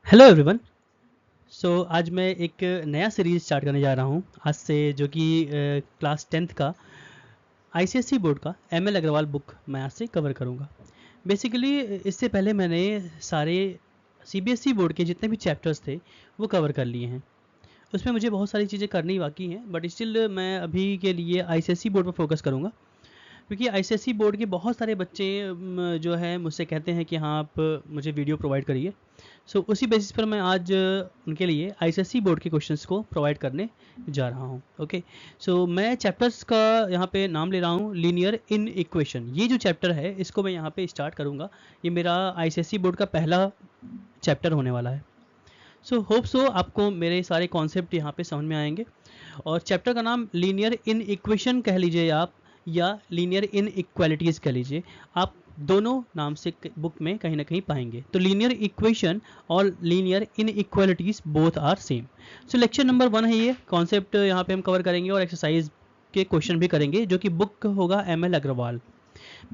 Hello everyone. आज मैं एक नया सीरीज स्टार्ट करने जा रहा हूँ आज से, जो कि क्लास 10th का आईसीएसई बोर्ड का एमएल अग्रवाल बुक मैं आज से कवर करूँगा। बेसिकली इससे पहले मैंने सारे सीबीएसई बोर्ड के जितने भी चैप्टर्स थे वो कवर कर लिए हैं। उसमें मुझे बहुत सारी चीज़ें करनी बाकी हैं, बट स्टिल मैं अभी के लिए आईसीएसई बोर्ड पर फोकस करूँगा, क्योंकि आईसीएसई बोर्ड के बहुत सारे बच्चे जो है मुझसे कहते हैं कि हाँ आप मुझे वीडियो प्रोवाइड करिए। उसी बेसिस पर मैं आज उनके लिए आईसीएसई बोर्ड के क्वेश्चंस को प्रोवाइड करने जा रहा हूँ। ओके, मैं चैप्टर्स का यहाँ पे नाम ले रहा हूँ लीनियर इन इक्वेशन। ये जो चैप्टर है इसको मैं यहाँ पे स्टार्ट करूँगा। ये मेरा आईसीएसई बोर्ड का पहला चैप्टर होने वाला है। होप सो आपको मेरे सारे कॉन्सेप्ट यहाँ पे समझ में आएंगे। और चैप्टर का नाम लीनियर इन इक्वेशन कह लीजिए आप, या लीनियर इन इक्वालिटीज़ कह लीजिए आप, दोनों नाम से बुक में कहीं ना कहीं पाएंगे। तो लीनियर इक्वेशन और linear inequalities both are same. Lecture number 1 है ये। कॉन्सेप्ट यहाँ पे हम कवर करेंगे और एक्सरसाइज के क्वेश्चन भी करेंगे, जो कि बुक होगा एमएल अग्रवाल।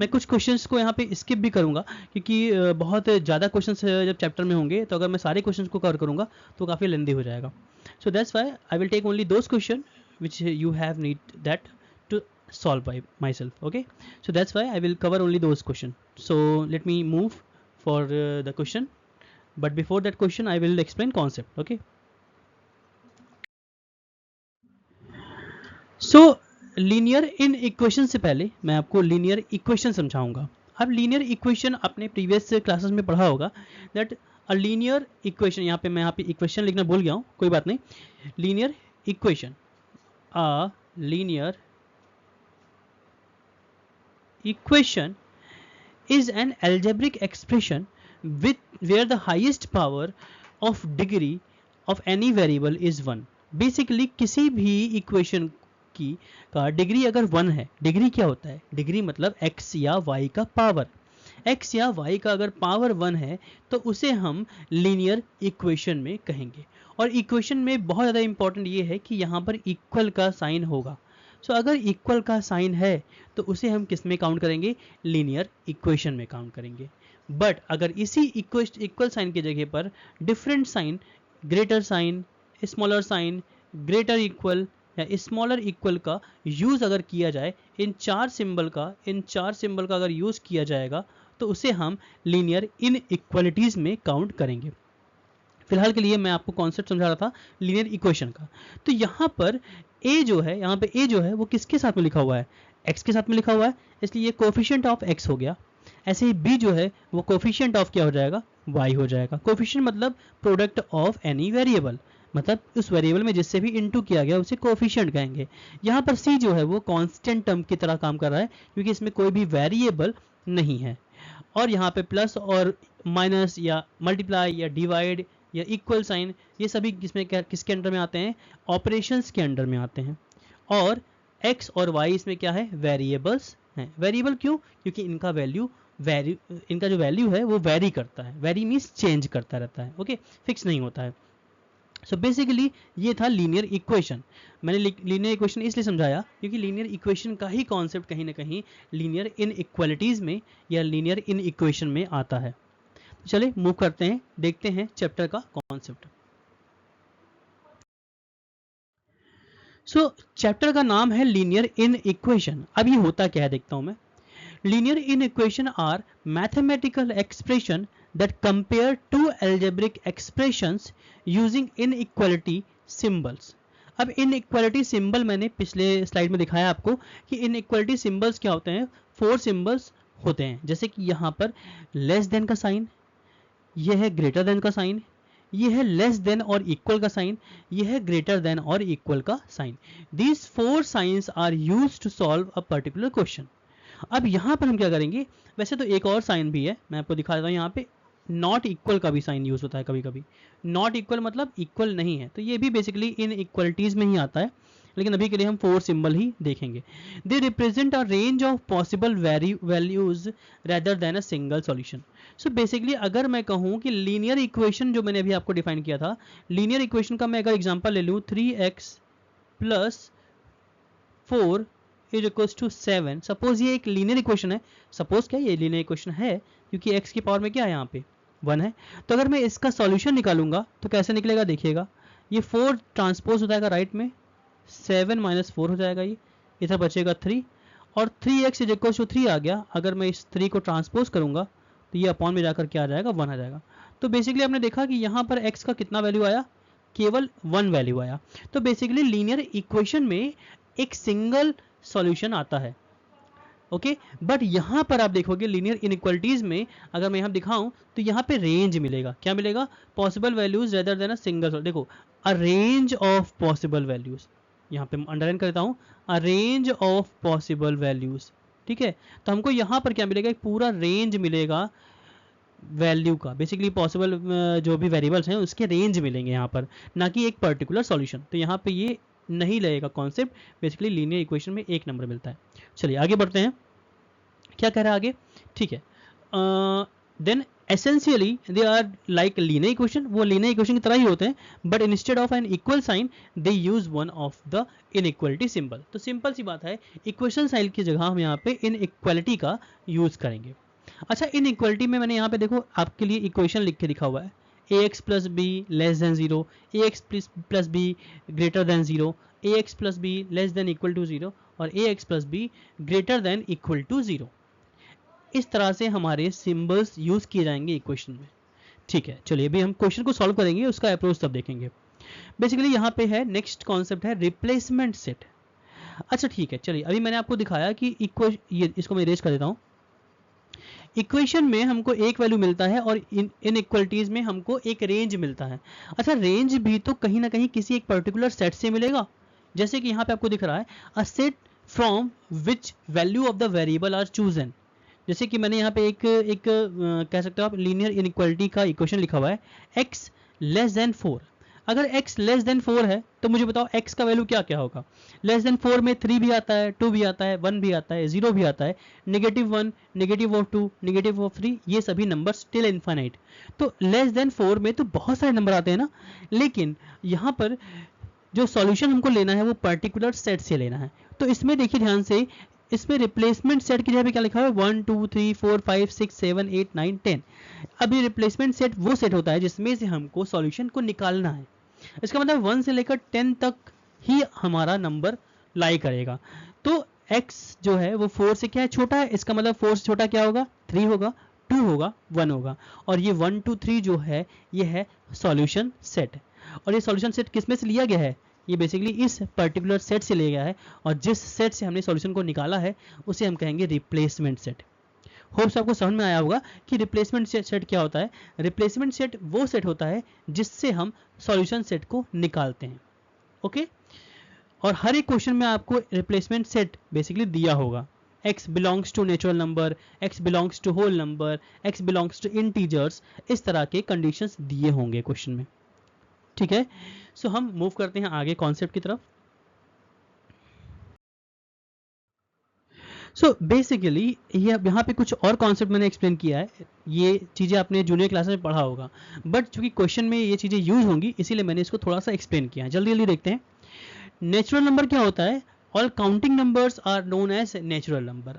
मैं कुछ क्वेश्चंस को यहाँ पे स्किप भी करूँगा, क्योंकि बहुत ज़्यादा क्वेश्चंस जब चैप्टर में होंगे तो अगर मैं सारे क्वेश्चंस को कवर करूँगा तो काफ़ी लेंदी हो जाएगा। That's why I will take only those question which you have need that to solve by myself. Okay, that's why I will cover only those questions. So let me move for the question, but before that question I will explain concept. Okay, linear in equation से पहले मैं आपको linear equation समझाऊंगा। अब linear equation आपने previous classes में पढ़ा होगा दैट अ लीनियर इक्वेशन, यहाँ पे मैं यहाँ पे इक्वेशन लिखना भूल गया हूँ, कोई बात नहीं। Linear equation, a linear equation is an algebraic expression with where the highest power of degree of any variable is 1. Basically किसी भी इक्वेशन की का डिग्री अगर 1 है, डिग्री क्या होता है? डिग्री मतलब x या y का पावर। x या y का अगर पावर 1 है तो उसे हम लीनियर इक्वेशन में कहेंगे। और इक्वेशन में बहुत ज़्यादा इंपॉर्टेंट ये है कि यहाँ पर इक्वल का साइन होगा। अगर इक्वल का साइन है तो उसे हम किस में काउंट करेंगे? लीनियर इक्वेशन में काउंट करेंगे। बट अगर इसी इक्वल साइन की जगह पर different sign, greater sign, smaller sign, greater equal या स्मॉलर इक्वल का यूज़ अगर किया जाए, इन चार सिंबल का अगर यूज़ किया जाएगा तो उसे हम लीनियर इन इक्वालिटीज़ में काउंट करेंगे। फिलहाल के लिए मैं आपको कॉन्सेप्ट समझा रहा था लीनियर इक्वेशन का। तो यहाँ पर a जो है वो किसके साथ में लिखा हुआ है? x के साथ में लिखा हुआ है, इसलिए ये कोफिशिएंट ऑफ x हो गया। ऐसे ही b जो है वो कोफिशिएंट ऑफ क्या हो जाएगा? y हो जाएगा। कोफिशिएंट मतलब प्रोडक्ट ऑफ एनी वेरिएबल, मतलब उस वेरिएबल में जिससे भी इनटू किया गया उसे कोफिशिएंट कहेंगे। यहाँ पर c जो है वो कांस्टेंट टर्म की तरह काम कर रहा है, क्योंकि इसमें कोई भी वेरिएबल नहीं है। और यहाँ पे प्लस और माइनस या मल्टीप्लाई या डिवाइड या इक्वल साइन, ये सभी किसके अंडर में आते हैं? ऑपरेशंस के अंडर में आते हैं। और x और y इसमें क्या है? वेरिएबल्स हैं। वेरिएबल क्यों? क्योंकि इनका जो वैल्यू है वो वेरी करता है। वेरी मीन्स चेंज करता रहता है। ओके, फिक्स नहीं होता है। बेसिकली ये था लीनियर इक्वेशन। मैंने लीनियर इक्वेशन इसलिए समझाया क्योंकि लीनियर इक्वेशन का ही कॉन्सेप्ट कहीं ना कहीं लीनियर इन इक्वालिटीज़ में या लीनियर इन इक्वेशन में आता है। चलिए मूव करते हैं, देखते हैं चैप्टर का कॉन्सेप्ट। चैप्टर का नाम है लीनियर इन इक्वेशन। अब ये होता क्या है देखता हूं मैं। Linear in equation are mathematical expression that compare two algebraic expressions using inequality symbols. अब inequality symbol मैंने पिछले स्लाइड में दिखाया आपको कि inequality symbols क्या होते हैं? 4 symbols होते हैं, जैसे कि यहाँ पर लेस देन का साइन, ये है ग्रेटर देन का साइन, ये है लेस देन और इक्वल का साइन, ये है ग्रेटर देन और इक्वल का sign. These 4 signs are used to solve a particular question. अब यहाँ पर हम क्या करेंगे? वैसे तो एक और साइन भी है, मैं आपको दिखा देता हूँ। यहाँ पे नॉट इक्वल का भी साइन यूज होता है कभी कभी। नॉट इक्वल मतलब इक्वल नहीं है, तो ये भी बेसिकली इन इक्वलिटीज में ही आता है, लेकिन अभी के लिए हम 4 सिंबल ही देखेंगे। They represent a range of possible values rather than a single solution. Basically अगर मैं कहूँ कि लीनियर इक्वेशन जो मैंने अभी आपको डिफाइन किया था, लीनियर इक्वेशन का मैं अगर एग्जांपल ले लूँ 3x plus 4 is equals to 7। Suppose ये एक लीनियर इक्वेशन है। सपोज क्या ये लीनियर इक्वेशन है, क्योंकि x की पावर में क्या है यहाँ पे? 1 है। तो अगर मैं इसका सॉल्यूशन निकालूंगा तो कैसे निकलेगा देखिएगा, ये 4 ट्रांसपोज हो जाएगा राइट में, 7 माइनस 4 हो जाएगा, ये इधर बचेगा 3 और 3x इज इक्वल टू 3 आ गया। अगर मैं इस 3 को ट्रांसपोज करूंगा तो ये अपॉन में जाकर क्या आ जाएगा, 1 आ जाएगा। तो बेसिकली आपने देखा कि यहाँ पर x का कितना वैल्यू आया, केवल 1 वैल्यू आया। तो बेसिकली लीनियर इक्वेशन में एक सिंगल सॉल्यूशन आता है, ओके। बट यहाँ पर आप देखोगे लीनियर इनइक्वालिटीज में अगर मैं यहाँ दिखाऊं तो यहाँ पे रेंज मिलेगा, क्या मिलेगा, possible values rather than a single. देखो a range of possible values, यहाँ पे अंडरलाइन करता हूँ, a range of possible values, ठीक है। तो हमको यहाँ पर क्या मिलेगा, एक पूरा रेंज मिलेगा वैल्यू का, बेसिकली पॉसिबल जो भी वेरिएबल्स हैं उसके रेंज मिलेंगे यहाँ पर, ना कि एक पर्टिकुलर सॉल्यूशन। तो यहाँ पे ये नहीं लगेगा कॉन्सेप्ट, बेसिकली लीनियर इक्वेशन में एक नंबर मिलता है। चलिए आगे बढ़ते हैं, क्या कह रहा है आगे, ठीक है। Then essentially they are like linear equation, वो लीनियर इक्वेशन की तरह ही होते हैं, but instead of an equal sign they use one of the inequality symbol. तो सिंपल सी बात है, इक्वेशन साइन की जगह हम यहाँ पे इनइक्वालिटी का यूज करेंगे। अच्छा, इनइक्वालिटी में मैंने यहाँ पे देखो आपके लिए इक्वेशन लिख के लिखा हुआ है, ax plus B less than 0, ax plus B greater than 0, ax plus B less than equal to 0 और ax plus B greater than equal to 0। इस तरह से हमारे सिंबल्स यूज किए जाएंगे इक्वेशन में, ठीक है। चलिए अभी हम क्वेश्चन को सॉल्व करेंगे, उसका अप्रोच तब देखेंगे। बेसिकली यहाँ पे है नेक्स्ट कॉन्सेप्ट है रिप्लेसमेंट सेट। अच्छा ठीक है, चलिए अभी मैंने आपको दिखाया कि ये इसको मैं इरेज कर देता हूँ। इक्वेशन में हमको एक वैल्यू मिलता है और इनइक्वालिटीज में हमको एक रेंज मिलता है। अच्छा, रेंज भी तो कहीं ना कहीं किसी एक पर्टिकुलर सेट से मिलेगा, जैसे कि यहाँ पे आपको दिख रहा है a set from which value of the variable are chosen. जैसे कि मैंने यहाँ पे एक कह सकते हो आप लीनियर इनइक्वालिटी का इक्वेशन लिखा हुआ है, x लेस देन 4। अगर x लेस देन 4 है तो मुझे बताओ x का वैल्यू क्या क्या होगा। लेस देन 4 में 3 भी आता है, 2 भी आता है, 1 भी आता है, 0 भी आता है, -1, -2, -3, ये सभी नंबर्स टिल इनफाइनाइट। तो लेस देन 4 में तो बहुत सारे नंबर आते हैं ना, लेकिन यहाँ पर जो सॉल्यूशन हमको लेना है वो पर्टिकुलर सेट से लेना है। तो इसमें देखिए ध्यान से, इसमें रिप्लेसमेंट सेट की जगह पे क्या लिखा है, 1 2 3 4 5 6 7 8 9 10। अब ये रिप्लेसमेंट सेट वो सेट होता है जिसमें से हमको सॉल्यूशन को निकालना है। इसका मतलब 1 से लेकर 10 तक ही हमारा नंबर लाई करेगा। तो x जो है वो 4 से क्या है, छोटा है, इसका मतलब 4 से छोटा क्या होगा, 3 होगा, 2 होगा, 1 होगा। और ये 1 2 3 जो है ये है सॉल्यूशन सेट। और ये सॉल्यूशन सेट किस में से लिया गया है, ये बेसिकली इस पर्टिकुलर सेट से लिया गया है, और जिस सेट से हमने सॉल्यूशन को निकाला है उसे हम कहेंगे रिप्लेसमेंट सेट। होप्स आपको समझ में आया होगा कि रिप्लेसमेंट सेट क्या होता है। रिप्लेसमेंट सेट वो सेट होता है जिससे हम सॉल्यूशन सेट को निकालते हैं, ओके। और हर एक क्वेश्चन में आपको रिप्लेसमेंट सेट बेसिकली दिया होगा, x belongs to natural number, x belongs to whole number, x belongs to integers, इस तरह के कंडीशंस दिए होंगे क्वेश्चन में, ठीक है। सो हम मूव करते हैं आगे कॉन्सेप्ट की तरफ। सो बेसिकली ये यहाँ पे कुछ और कॉन्सेप्ट मैंने एक्सप्लेन किया है, ये चीज़ें आपने जूनियर क्लास में पढ़ा होगा, बट चूंकि क्वेश्चन में ये चीज़ें यूज होंगी इसीलिए मैंने इसको थोड़ा सा एक्सप्लेन किया है। जल्दी जल्दी देखते हैं। नेचुरल नंबर क्या होता है, all counting numbers are known as natural number.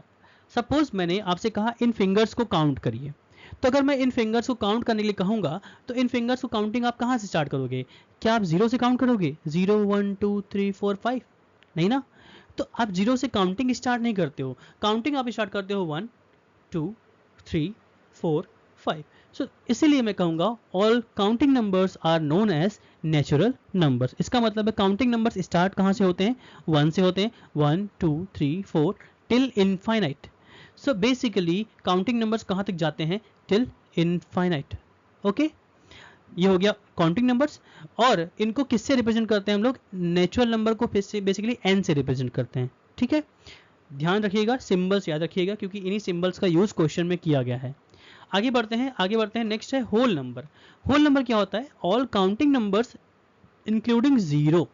Suppose मैंने आपसे कहा इन फिंगर्स को काउंट करिए, तो अगर मैं इन फिंगर्स को काउंट करने के लिए कहूँगा तो इन फिंगर्स को काउंटिंग आप कहाँ से स्टार्ट करोगे, क्या आप 0 से काउंट करोगे, 0 1 2 3 4 5, नहीं ना। तो आप 0 से काउंटिंग स्टार्ट नहीं करते हो, काउंटिंग आप स्टार्ट करते हो 1 2 3 4 5। सो इसीलिए मैं कहूँगा all counting numbers are known as natural numbers. इसका मतलब है काउंटिंग नंबर्स स्टार्ट कहाँ से होते हैं, 1 से होते हैं, 1 2 3 4 till infinite. So basically counting numbers कहाँ तक जाते हैं, टिल इनफाइनाइट, ओके। ये हो गया काउंटिंग नंबर्स। और इनको किससे रिप्रेजेंट करते हैं हम लोग, नेचुरल नंबर को बेसिकली n से रिप्रेजेंट करते हैं, ठीक है। ध्यान रखिएगा, सिंबल्स याद रखिएगा क्योंकि इन्हीं सिंबल्स का यूज क्वेश्चन में किया गया है। आगे बढ़ते हैं। नेक्स्ट है होल नंबर। होल नंबर क्या होता है, ऑल काउंटिंग नंबर्स इंक्लूडिंग 0।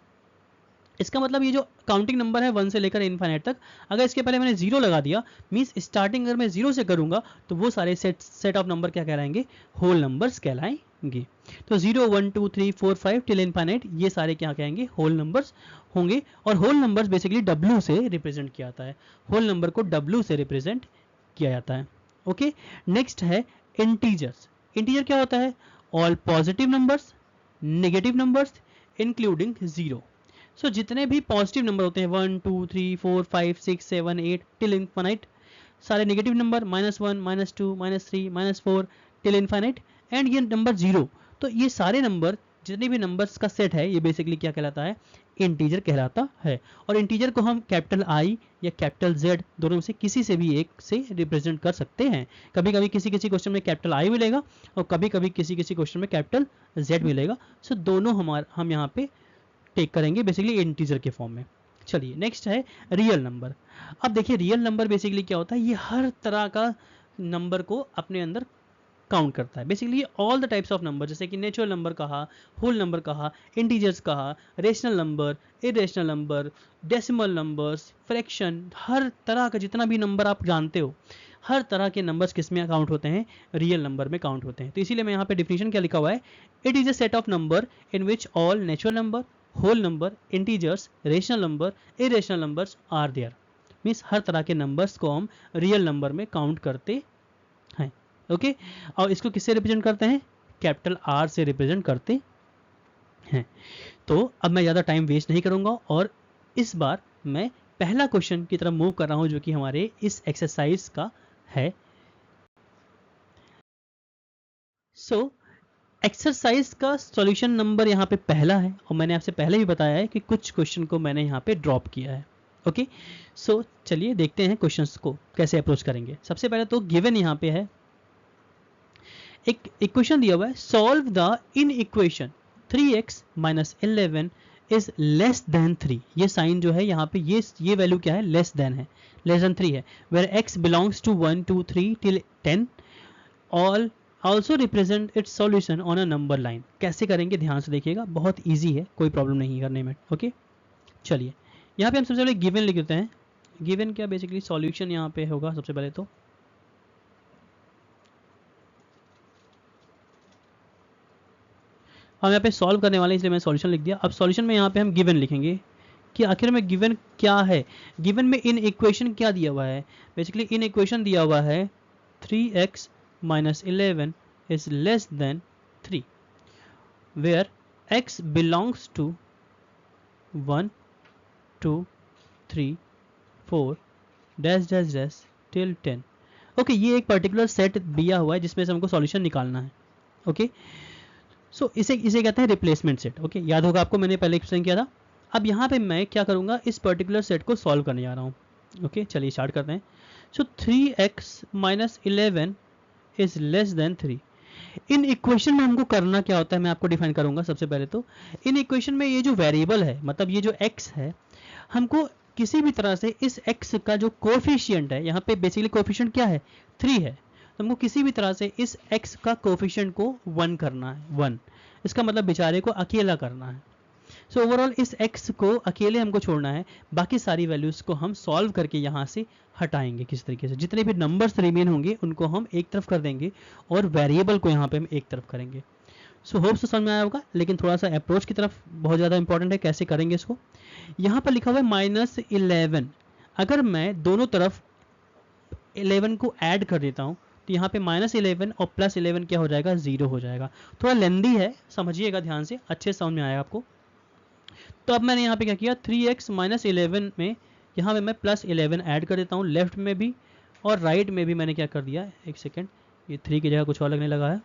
इसका मतलब ये जो काउंटिंग नंबर है 1 से लेकर इनफाइनाइट तक, अगर इसके पहले मैंने 0 लगा दिया, मींस स्टार्टिंग अगर मैं 0 से करूंगा तो वो सारे सेट ऑफ नंबर क्या कहलाएंगे, होल नंबर्स कहलाएंगे। तो 0 1 2 3 4 5 टिल इनफाइनाइट ये सारे क्या कहेंगे, होल नंबर्स होंगे। और होल नंबर्स बेसिकली W से रिप्रेजेंट किया जाता है, होल नंबर को W से रिप्रेजेंट किया जाता है, ओके। नेक्स्ट है इंटीजर्स। इंटीजर क्या होता है? All positive numbers, negative numbers including zero. So जितने भी पॉजिटिव नंबर होते हैं 1 2 3 4 5 6 7 8 टिल इनफाइनाइट, सारे negative number -1 -2 -3 -4 till infinite, and ये नंबर जीरो। तो ये सारे नंबर, जितने भी नंबर्स का सेट है, ये बेसिकली क्या कहलाता है? इंटीजर कहलाता है। और इंटीजर को हम कैपिटल आई या कैपिटल जेड दोनों में से किसी से भी एक से रिप्रेजेंट कर सकते हैं। कभी कभी किसी किसी क्वेश्चन में कैपिटल आई मिलेगा और कभी कभी किसी किसी क्वेश्चन में कैपिटल जेड मिलेगा। सो दोनों हम यहाँ पे टेक करेंगे बेसिकली इंटीजर के फॉर्म में। चलिए नेक्स्ट है रियल नंबर। अब देखिए रियल नंबर बेसिकली क्या होता है? ये हर तरह का नंबर को अपने अंदर काउंट करता है। Basically all the types of number, जैसे कि नेचुरल नंबर कहा, होल नंबर कहा, इंटीजर्स कहा, rational number, irrational number, decimal numbers, fraction, हर तरह का जितना भी नंबर आप जानते हो, हर तरह के नंबर्स किस में काउंट होते हैं? रियल नंबर में काउंट होते हैं। तो इसीलिए मैं यहाँ पे डिफिनेशन क्या लिखा हुआ है? It is a set of number in which all natural number, whole number, integers, rational number, irrational numbers are there. Means हर तरह के नंबर्स को हम रियल नंबर में काउंट करते हैं। ओके और इसको किससे रिप्रेजेंट करते हैं? कैपिटल आर से रिप्रेजेंट करते हैं। तो अब मैं ज़्यादा टाइम वेस्ट नहीं करूंगा और इस बार मैं पहला क्वेश्चन की तरफ मूव कर रहा हूं, जो कि हमारे इस एक्सरसाइज का है। सो एक्सरसाइज का सॉल्यूशन नंबर यहाँ पे पहला है और मैंने आपसे पहले भी बताया है कि कुछ क्वेश्चन को मैंने यहाँ पे ड्रॉप किया है। ओके सो चलिए देखते हैं क्वेश्चंस को कैसे अप्रोच करेंगे। सबसे पहले तो गिवन यहाँ पे है, एक इक्वेशन दिया हुआ है, solve the in equation 3x minus 11 is less than 3। ये साइन जो है यहाँ पे ये वैल्यू क्या है? लेस देन है, लेस देन 3 है। Where x belongs to 1 2 3 till 10 all also represent its solution on a number line. कैसे करेंगे ध्यान से देखिएगा, बहुत ईजी है, कोई प्रॉब्लम नहीं करने में। ओके चलिए यहाँ पे हम सबसे पहले गिवन लिख देते हैं। गिवन क्या बेसिकली सॉल्यूशन यहाँ पे होगा सबसे पहले तो हम यहाँ पे सॉल्व करने वाले हैं, इसलिए मैंने सॉल्यूशन लिख दिया। अब सॉल्यूशन में यहाँ पे हम गिवन लिखेंगे कि आखिर में गिवन क्या है। गिवन में इन इक्वेशन क्या दिया हुआ है? बेसिकली इन इक्वेशन दिया हुआ है 3x minus 11 is less than 3 where x belongs to 1 2 3 4 dash dash dash till 10। Okay ये एक पर्टिकुलर सेट दिया हुआ है जिसमें से हमको सॉल्यूशन निकालना है। ओके सो इसे कहते हैं रिप्लेसमेंट सेट। ओके याद होगा आपको, मैंने पहले एक्सप्लेन किया था। अब यहाँ पे मैं क्या करूँगा, इस पर्टिकुलर सेट को सॉल्व करने जा रहा हूँ। ओके चलिए स्टार्ट करते हैं। सो 3x minus 11 is less than 3। In equation में हमको करना क्या होता है मैं आपको डिफाइन करूँगा। सबसे पहले तो इन इक्वेशन में ये जो वेरिएबल है, मतलब ये जो x है, हमको किसी भी तरह से इस x का जो कोफिशिएंट है, यहाँ पे बेसिकली कोफिशिएंट क्या है? 3 है। तो हमको किसी भी तरह से इस x का कोफिशिएंट को 1 करना है। 1 इसका मतलब बेचारे को अकेला करना है। सो ओवरऑल इस x को अकेले हमको छोड़ना है, बाकी सारी वैल्यूज़ को हम सॉल्व करके यहाँ से हटाएंगे। किस तरीके से? जितने भी नंबर्स रिमेन होंगे उनको हम एक तरफ कर देंगे और वेरिएबल को यहाँ पे हम एक तरफ करेंगे। सो होप से समझ में आया होगा, लेकिन थोड़ा सा अप्रोच की तरफ बहुत ज़्यादा इंपॉर्टेंट है, कैसे करेंगे इसको। यहाँ पर लिखा हुआ है -11। अगर मैं दोनों तरफ 11 को ऐड कर देता हूँ तो यहाँ पे -11 और +11 क्या हो जाएगा? 0 हो जाएगा। थोड़ा लेंदी है, समझिएगा ध्यान से, अच्छे समझ में आया आपको। तो अब मैंने यहाँ पे क्या किया, 3x माइनस 11 में यहाँ पे मैं +11 ऐड कर देता हूँ लेफ्ट में भी और राइट में भी। मैंने क्या कर दिया, एक सेकेंड, ये 3 की जगह कुछ और लगने लगा है।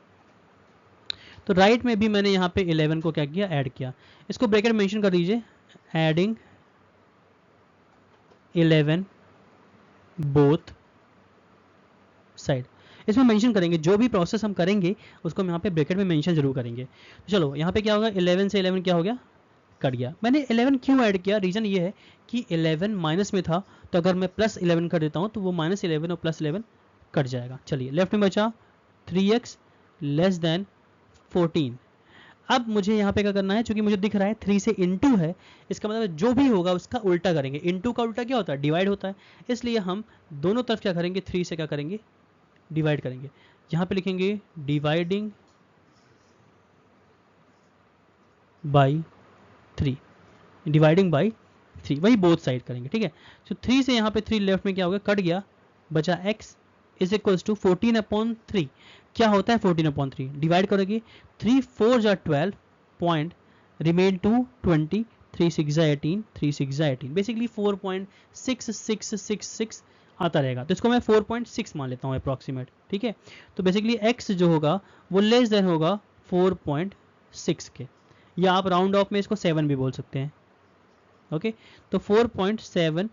तो राइट में भी मैंने यहाँ पे 11 को क्या किया, ऐड किया। इसको ब्रैकेट मेंशन कर दीजिए, एडिंग 11 बोथ साइड। इसमें मेंशन करेंगे, जो भी प्रोसेस हम करेंगे उसको हम यहाँ पे ब्रैकेट में मेंशन जरूर करेंगे। तो चलो यहाँ पे क्या होगा, 11 से 11 क्या हो गया, कट गया। मैंने 11 क्यों ऐड किया, रीज़न ये है कि 11 माइनस में था, तो अगर मैं +11 कर देता हूँ तो वो -11 और +11 कट जाएगा। चलिए लेफ्ट में बचा 3x लेस देन 14। अब मुझे यहाँ पे क्या करना है, चूंकि मुझे दिख रहा है 3 से इंटू है, इसका मतलब जो भी होगा उसका उल्टा करेंगे। इंटू का उल्टा क्या होता है, डिवाइड होता है। इसलिए हम दोनों तरफ क्या करेंगे, 3 से क्या करेंगे, डिवाइड करेंगे। यहाँ पे लिखेंगे डिवाइडिंग बाई 3, डिवाइडिंग बाई 3, वही बोथ साइड करेंगे। ठीक है, तो 3 से यहाँ पे 3 लेफ्ट में क्या हो गया, कट गया, बचा x इज इक्वल टू 14/3। क्या होता है 14/3? डिवाइड करोगे 3 4 जा 12 पॉइंट रिमेन टू 20, 3 6 जा 18, 3 6 जा 18, बेसिकली 4.6666 आता रहेगा। तो इसको मैं 4.6 मान लेता हूँ अप्रॉक्सीमेट, ठीक है। तो बेसिकली x जो होगा वो लेस देन होगा 4.6 के, या आप राउंड ऑफ में इसको 7 भी बोल सकते हैं, ओके। तो 4.7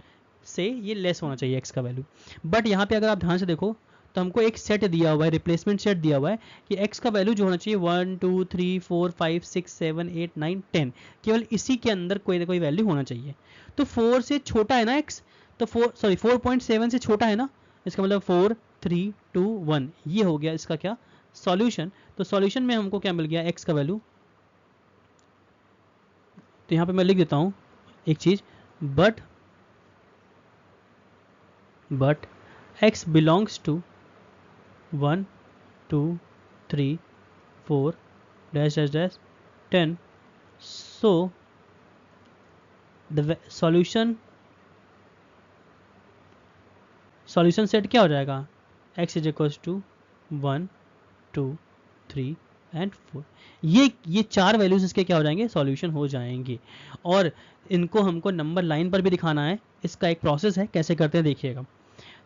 से ये लेस होना चाहिए x का वैल्यू। बट यहाँ पे अगर आप ध्यान से देखो तो हमको एक सेट दिया हुआ है, रिप्लेसमेंट सेट दिया हुआ है कि x का वैल्यू जो होना चाहिए 1 2 3 4 5 6 7 8 9 10, केवल इसी के अंदर कोई ना कोई वैल्यू होना चाहिए। तो 4 से छोटा है ना x, तो 4.7 से छोटा है ना, इसका मतलब 4 3 2 1, ये हो गया इसका क्या सॉल्यूशन। तो सॉल्यूशन में हमको क्या मिल गया x का वैल्यू। तो यहाँ पे मैं लिख देता हूँ एक चीज, but x belongs to 1 2 3 4 dash dash dash 10, so the solution set क्या हो जाएगा, x is equals to 1 2 3 and 4। ये चार वैल्यूज इसके क्या हो जाएंगे, सॉल्यूशन हो जाएंगे। और इनको हमको नंबर लाइन पर भी दिखाना है, इसका एक प्रोसेस है, कैसे करते हैं देखिएगा।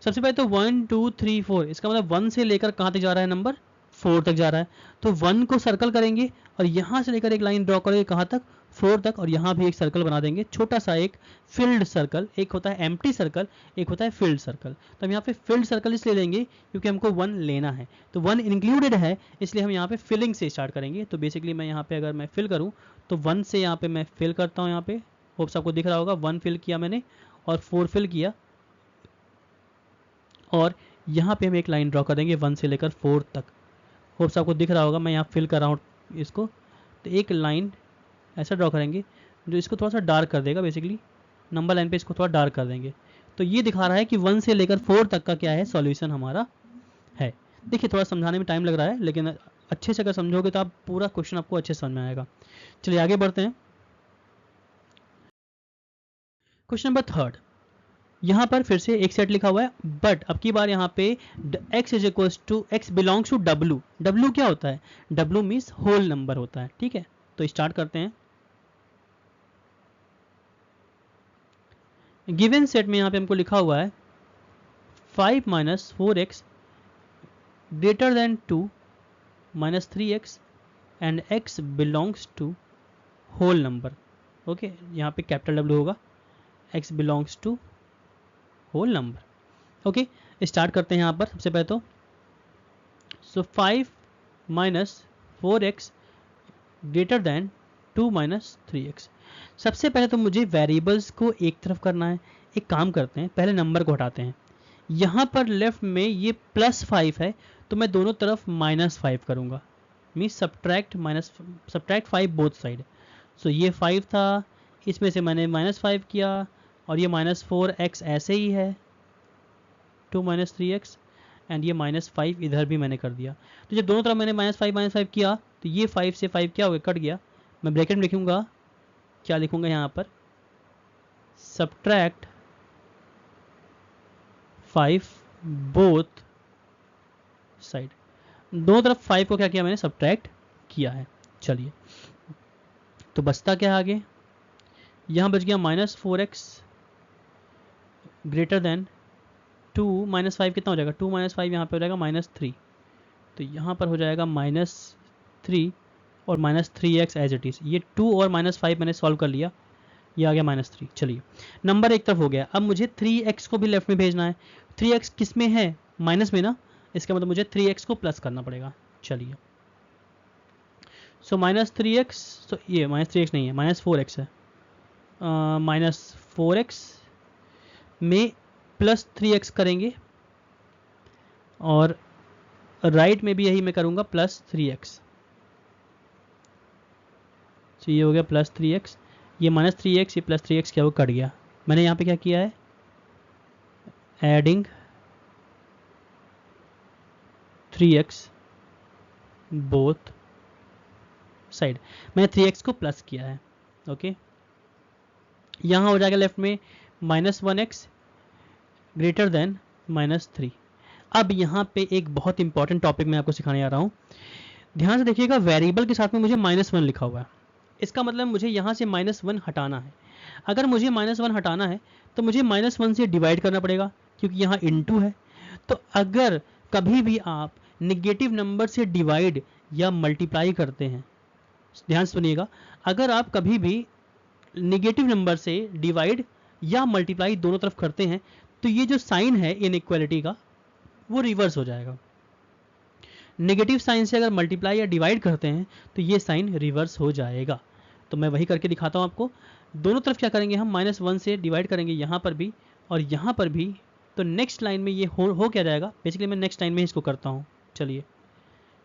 सबसे पहले तो 1 2 3 4, इसका मतलब 1 से लेकर कहाँ तक जा रहा है, नंबर 4 तक जा रहा है। तो 1 को सर्कल करेंगे और यहाँ से लेकर एक लाइन ड्रॉ करेंगे कहाँ तक, 4 तक, और यहाँ भी एक सर्कल बना देंगे, छोटा सा एक फिल्ड सर्कल। एक होता है एम्प्टी सर्कल, एक होता है फिल्ड सर्कल। तो हम यहाँ पे फिल्ड सर्कल इसलिए लेंगे क्योंकि हमको 1 लेना है, तो 1 इंक्लूडेड है, इसलिए हम यहाँ पे फिलिंग से स्टार्ट करेंगे। तो बेसिकली मैं यहाँ पे अगर मैं फिल करूँ तो 1 से यहाँ पे मैं फिल करता हूँ, यहाँ पे होप्स आपको दिख रहा होगा, 1 फिल किया मैंने और 4 फिल किया, और यहाँ पे हम एक लाइन ड्रॉ करेंगे 1 से लेकर 4 तक। होप्स आपको दिख रहा होगा, मैं यहाँ फिल कर रहा हूँ इसको। तो एक लाइन ऐसा ड्रॉ करेंगे जो इसको थोड़ा सा डार्क कर देगा, बेसिकली नंबर लाइन पे इसको थोड़ा डार्क कर देंगे। तो ये दिखा रहा है कि 1 से लेकर 4 तक का क्या है, सॉल्यूशन हमारा है। देखिए थोड़ा समझाने में टाइम लग रहा है, लेकिन अच्छे से अगर समझोगे तो आप पूरा क्वेश्चन आपको अच्छे समझ में आएगा। चलिए आगे बढ़ते हैं। क्वेश्चन नंबर 3, यहाँ पर फिर से एक सेट लिखा हुआ है, बट अब की बार यहाँ पे x is equals to x belongs to w। w क्या होता है, w मीन्स होल नंबर होता है, ठीक है। तो स्टार्ट करते हैं। गिवन सेट में यहाँ पे हमको लिखा हुआ है 5 minus 4x greater than 2 minus 3x and x belongs to whole number, okay. यहाँ पे कैपिटल W होगा, x belongs to whole number, okay. Start करते हैं यहाँ पर सबसे पहले तो। So 5 minus 4x greater than 2 minus 3x। सबसे पहले तो मुझे वेरिएबल्स को एक तरफ करना है। एक काम करते हैं, पहले नंबर को हटाते हैं। यहाँ पर लेफ्ट में ये +5 है, तो मैं दोनों तरफ -5 करूँगा, मीन्स सब्ट्रैक्ट 5 बोथ साइड। सो ये 5 था, इसमें से मैंने -5 किया, और ये -4x ऐसे ही है, 2 माइनस 3x, एंड ये -5 इधर भी मैंने कर दिया। तो जब दोनों तरफ मैंने -5 किया तो ये 5 से 5 क्या हो गया, कट गया। मैं ब्रैकेट में लिखूंगा, क्या लिखूंगा यहाँ पर, सब्ट्रैक्ट 5 बोथ साइड। दोनों तरफ 5 को क्या किया मैंने, सब्ट्रैक्ट किया है। चलिए तो बचता क्या है आगे, यहाँ बच गया -4x ग्रेटर देन 2 -5 कितना हो जाएगा, 2 - 5 यहाँ पे हो जाएगा -3, तो यहाँ पर हो जाएगा -3 और -3x एज इट इज़। ये 2 और -5 मैंने सॉल्व कर लिया, ये आ गया -3। चलिए नंबर एक तरफ हो गया। अब मुझे 3x को भी लेफ्ट में भेजना है। 3x किस में है, माइनस में ना, इसका मतलब मुझे 3x को प्लस करना पड़ेगा। चलिए सो -3x, तो ये -3x नहीं है, -4x है, -4x में +3x करेंगे, और राइट में भी यही मैं करूँगा +3x। तो ये हो गया +3x, ये -3x, ये +3x क्या वो कट गया। मैंने यहाँ पे क्या किया है, एडिंग 3x बोथ साइड, मैंने 3x को प्लस किया है, ओके। यहाँ हो जाएगा लेफ्ट में -1x ग्रेटर देन -3। अब यहाँ पे एक बहुत इंपॉर्टेंट टॉपिक मैं आपको सिखाने जा रहा हूँ, ध्यान से देखिएगा। वेरिएबल के साथ में मुझे -1 लिखा हुआ है, इसका मतलब मुझे यहाँ से -1 हटाना है। अगर मुझे -1 हटाना है तो मुझे -1 से डिवाइड करना पड़ेगा, क्योंकि यहाँ इनटू है। तो अगर कभी भी आप नेगेटिव नंबर से डिवाइड या मल्टीप्लाई करते हैं, ध्यान सुनिएगा, अगर आप कभी भी नेगेटिव नंबर से डिवाइड या मल्टीप्लाई दोनों तरफ करते हैं तो ये जो साइन है इनइक्वालिटी का वो रिवर्स हो जाएगा। नेगेटिव साइन से अगर मल्टीप्लाई या डिवाइड करते हैं तो ये साइन रिवर्स हो जाएगा। तो मैं वही करके दिखाता हूँ आपको। दोनों तरफ क्या करेंगे हम, -1 से डिवाइड करेंगे यहाँ पर भी और यहाँ पर भी। तो नेक्स्ट लाइन में ये हो क्या जाएगा, बेसिकली मैं नेक्स्ट लाइन में इसको करता हूँ। चलिए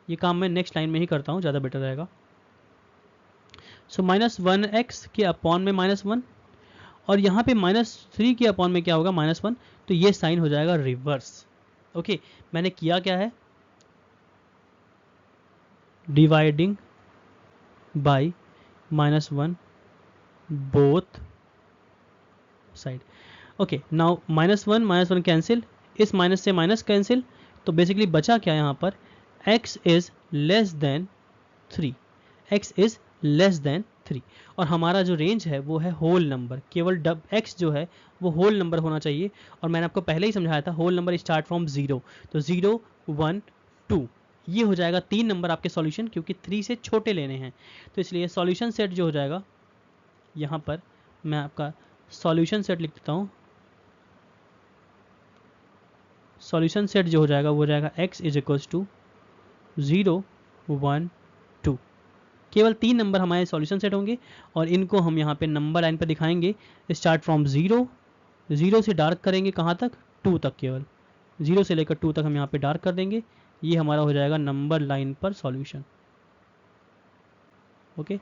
ये काम मैं नेक्स्ट लाइन में ही करता हूँ, ज़्यादा बेटर रहेगा। सो -1x के अपॉन में -1 और यहाँ पे -3 के अपॉन में क्या होगा, -1। तो ये साइन हो जाएगा रिवर्स। ओके, मैंने किया क्या है, dividing by -1 both side. Okay, now -1 cancel, इस माइनस से माइनस कैंसिल। तो बेसिकली बचा क्या यहाँ पर, x is less than 3, x is less than 3। और हमारा जो रेंज है वो है होल नंबर, केवल x जो है वो होल नंबर होना चाहिए। और मैंने आपको पहले ही समझाया था होल नंबर स्टार्ट फ्रॉम 0, तो 0 1 2 ये हो जाएगा 3 नंबर आपके सॉल्यूशन, क्योंकि 3 से छोटे लेने हैं। तो इसलिए सॉल्यूशन सेट जो हो जाएगा, यहाँ पर मैं आपका सॉल्यूशन सेट लिख देता हूँ। सॉल्यूशन सेट जो हो जाएगा वो हो जाएगा x इज इक्वल्स टू 0 1 2। केवल 3 नंबर हमारे सॉल्यूशन सेट होंगे और इनको हम यहाँ पे नंबर लाइन पर दिखाएंगे। स्टार्ट फ्रॉम 0 से डार्क करेंगे कहाँ तक, 2 तक, केवल 0 से लेकर 2 तक हम यहाँ पे डार्क कर देंगे। ये हमारा हो जाएगा नंबर लाइन पर सॉल्यूशन। ओके,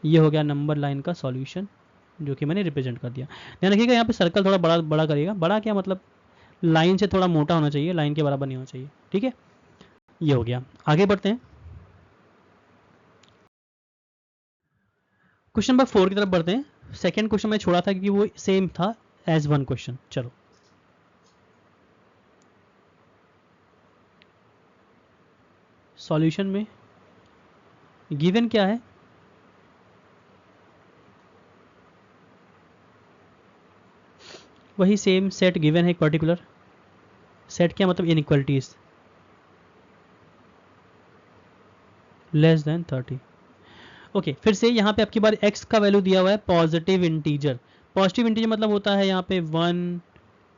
ये हो गया नंबर लाइन का सॉल्यूशन जो कि मैंने रिप्रेजेंट कर दिया। ध्यान रखिएगा यहाँ पे सर्कल थोड़ा बड़ा बड़ा करिएगा। बड़ा क्या मतलब, लाइन से थोड़ा मोटा होना चाहिए, लाइन के बराबर नहीं होना चाहिए। ठीक है, ये हो गया। आगे बढ़ते हैं, क्वेश्चन नंबर 4 की तरफ बढ़ते हैं। सेकंड क्वेश्चन मैं छोड़ा था क्योंकि वो सेम था एज वन क्वेश्चन। चलो सॉल्यूशन में गिवन क्या है, वही सेम सेट गिवन है, एक पर्टिकुलर सेट। क्या मतलब, इनइक्वालिटीज लेस देन 30। ओके, फिर से यहाँ पे आपकी बार x का वैल्यू दिया हुआ है पॉजिटिव इंटीजर। पॉजिटिव इंटीजर मतलब होता है यहाँ पे 1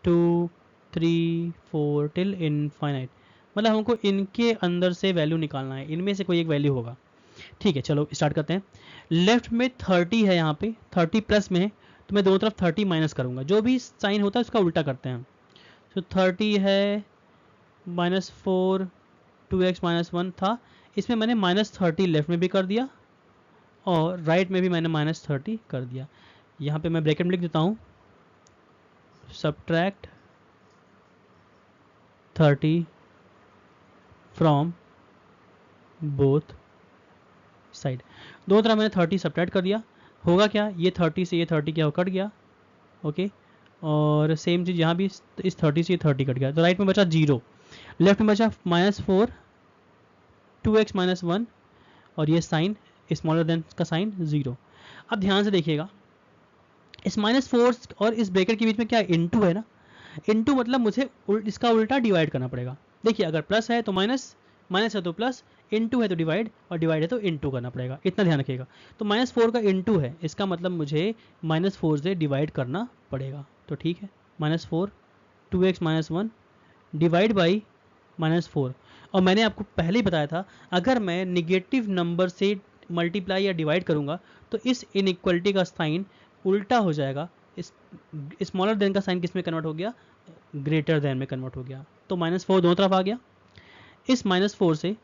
2 3 4 टिल इनफाइनाइट, मतलब हमको इनके अंदर से वैल्यू निकालना है, इनमें से कोई एक वैल्यू होगा। ठीक है, चलो स्टार्ट करते हैं। लेफ्ट में 30 है, यहाँ पे 30 प्लस में है, तो मैं दोनों तरफ 30 माइनस करूँगा। जो भी साइन होता है उसका उल्टा करते हैं। तो 30 है -4 2x -1 था, इसमें मैंने -30 लेफ्ट में भी कर दिया और राइट में भी मैंने -30 कर दिया। यहाँ पे मैं ब्रैकेट में लिख देता हूँ, सब्ट्रैक्ट 30 फ्रॉम बोथ साइड। दो तरह मैंने 30 सब्ट्रैक्ट कर दिया। होगा क्या, ये 30 से ये 30 क्या हो, कट गया। ओके, और सेम चीज़ यहाँ भी इस 30 से ये 30 कट गया। तो राइट में बचा 0, लेफ्ट में बचा -4 2x -1 और ये साइन स्मॉलर देन का साइन 0। अब ध्यान से देखिएगा, इस -4 और इस ब्रैकेट के बीच में क्या इनटू है ना, इनटू मतलब मुझे इसका उल्टा डिवाइड करना पड़ेगा। देखिए, अगर प्लस है तो माइनस, माइनस है तो प्लस, इनटू है तो डिवाइड और डिवाइड है तो इनटू करना पड़ेगा। इतना ध्यान रखिएगा। तो -4 का इनटू है, इसका मतलब मुझे -4 से डिवाइड करना पड़ेगा। तो ठीक है, -4 2x -1 डिवाइड बाई -4। और मैंने आपको पहले ही बताया था, अगर मैं निगेटिव नंबर से मल्टीप्लाई या डिवाइड करूंगा तो इस इनइक्वालिटी का साइन उल्टा हो जाएगा। इस स्मॉलर देन का साइन किस में कन्वर्ट हो गया, ग्रेटर देन में कन्वर्ट हो गया। तो -4 दोनों तरफ आ गया। इस -4 से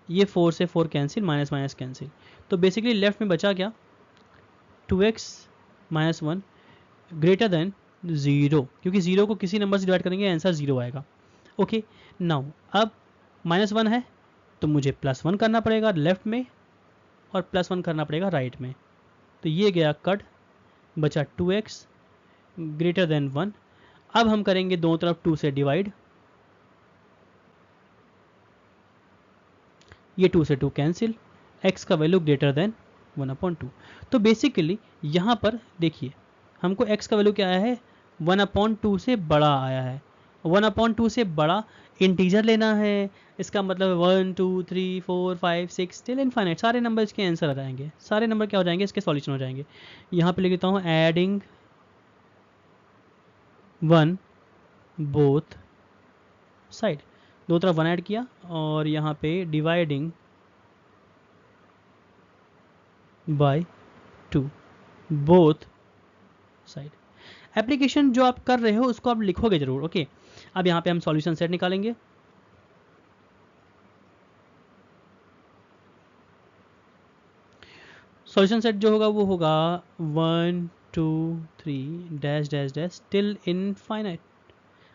ये 4 से 4 कैंसिल, माइनस माइनस कैंसिल। तो बेसिकली लेफ्ट में बचा क्या, 2x -1 ग्रेटर देन 0, क्योंकि 0 को किसी नंबर से डिवाइड करेंगे आंसर 0 आएगा। ओके, नाउ अब -1 है तो मुझे +1 करना पड़ेगा लेफ्ट में और +1 करना पड़ेगा राइट में। तो ये गया कट, बचा 2x ग्रेटर देन 1। अब हम करेंगे दोनों तरफ 2 से डिवाइड, ये 2 से 2 कैंसिल, x का वैल्यू ग्रेटर देन 1/2। तो बेसिकली यहाँ पर देखिए हमको x का वैल्यू क्या आया है, 1/2 से बड़ा आया है। 1/2 से बड़ा इंटीजर लेना है, इसका मतलब 1 2 3 4 5 6 टिल इनफाइनाइट सारे नंबर इसके आंसर आ जाएंगे, सारे नंबर क्या हो जाएंगे, इसके सॉल्यूशन हो जाएंगे। यहाँ पे लिख देता हूँ एडिंग 1 बोथ साइड, दो तरफ 1 ऐड किया, और यहाँ पे dividing by 2 both side. Application जो आप कर रहे हो उसको आप लिखोगे जरूर, ओके। अब यहाँ पे हम सॉल्यूशन सेट निकालेंगे। सॉल्यूशन सेट जो होगा वो होगा 1 2 3 dash dash dash till infinite,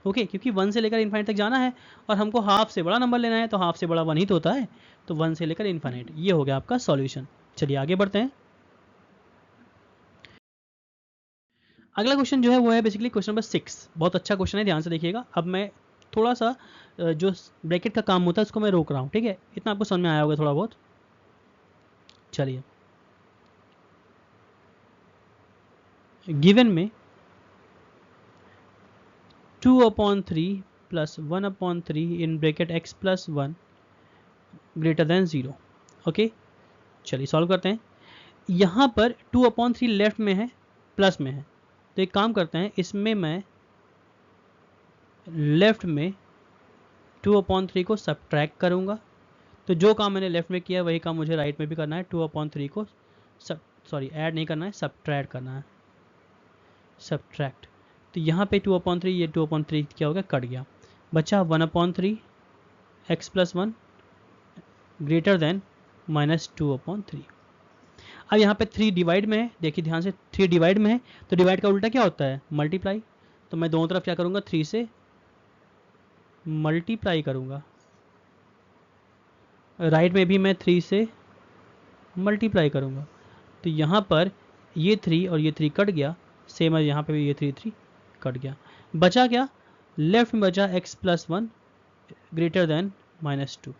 okay, क्योंकि 1 से लेकर इनफाइनाइट तक जाना है और हमको हाफ से बड़ा नंबर लेना है, तो हाफ से बड़ा 1 ही तो होता है, तो 1 से लेकर इनफाइनाइट। ये हो गया आपका सॉल्यूशन। चलिए आगे बढ़ते हैं। अगला क्वेश्चन जो है वो है बेसिकली क्वेश्चन नंबर 6। बहुत अच्छा क्वेश्चन है, ध्यान से देखिएगा। अब मैं थोड़ा सा जो ब्रैकेट का काम होता है उसको मैं रोक रहा हूँ, ठीक है, इतना आपको समझ में आया होगा थोड़ा बहुत। चलिए, गिवन में 2/3 plus 1/3 in bracket x plus 1 greater than 0, okay. चलिए सॉल्व करते हैं। यहाँ पर 2/3 लेफ्ट में है, प्लस में है, तो एक काम करते हैं, इसमें मैं लेफ्ट में 2/3 को सब्ट्रैक्ट करूँगा। तो जो काम मैंने लेफ्ट में किया वही काम मुझे राइट में भी करना है। 2/3 को ऐड नहीं करना है, सब्ट्रैक्ट करना है, सब्ट्रैक्ट। तो यहाँ पे 2/3, ये 2/3 क्या हो गया, कट गया, बचा 1/3 x प्लस 1 ग्रेटर देन -2/3। अब यहाँ पे 3 डिवाइड में है, देखिए ध्यान से, 3 डिवाइड में है, तो डिवाइड का उल्टा क्या होता है, मल्टीप्लाई। तो मैं दोनों तरफ क्या करूँगा, 3 से मल्टीप्लाई करूँगा, राइट में भी मैं 3 से मल्टीप्लाई करूँगा। तो यहाँ पर ये 3 और ये 3 कट गया, सेम है यहाँ पे भी ये 3 कट गया, बचा क्या, लेफ्ट में बचा x प्लस 1 ग्रेटर देन -2।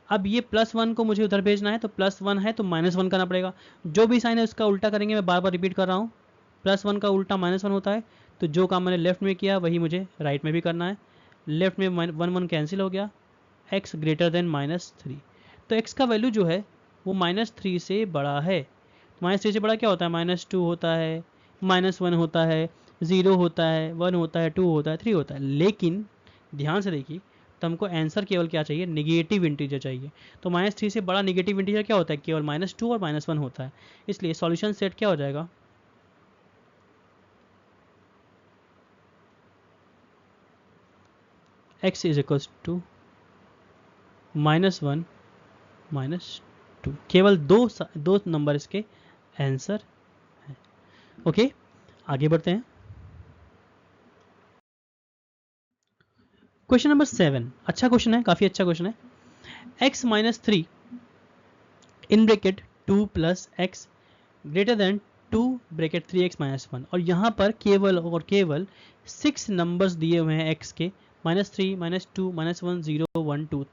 अब ये +1 को मुझे उधर भेजना है, तो +1 है तो -1 करना पड़ेगा। जो भी साइन है उसका उल्टा करेंगे, मैं बार बार रिपीट कर रहा हूँ, +1 का उल्टा -1 होता है। तो जो काम मैंने लेफ्ट में किया वही मुझे राइट में भी करना है। लेफ्ट में 1 कैंसिल हो गया, x ग्रेटर देन -3। तो x का वैल्यू जो है वो -3 से बड़ा है। -3 से बड़ा क्या होता है, -2 होता है, -1 होता है, 0 होता है, 1 होता है, 2 होता है, 3 होता है। लेकिन ध्यान से देखिए, तो हमको आंसर केवल क्या चाहिए, निगेटिव इंटीजर चाहिए। तो -3 से बड़ा निगेटिव इंटीजर क्या होता है, केवल -2 और -1 होता है। इसलिए सॉल्यूशन सेट क्या हो जाएगा, x इज इक्वल टू -1 -2। केवल दो नंबर इसके आंसर है, ओके। आगे बढ़ते हैं। क्वेश्चन नंबर 7, अच्छा क्वेश्चन है, काफ़ी अच्छा क्वेश्चन है। x -3 in bracket 2 plus x greater than 2 bracket 3x -1, और यहाँ पर केवल और केवल 6 नंबर्स दिए हुए हैं x के, -3 -2 -1 0 1 2,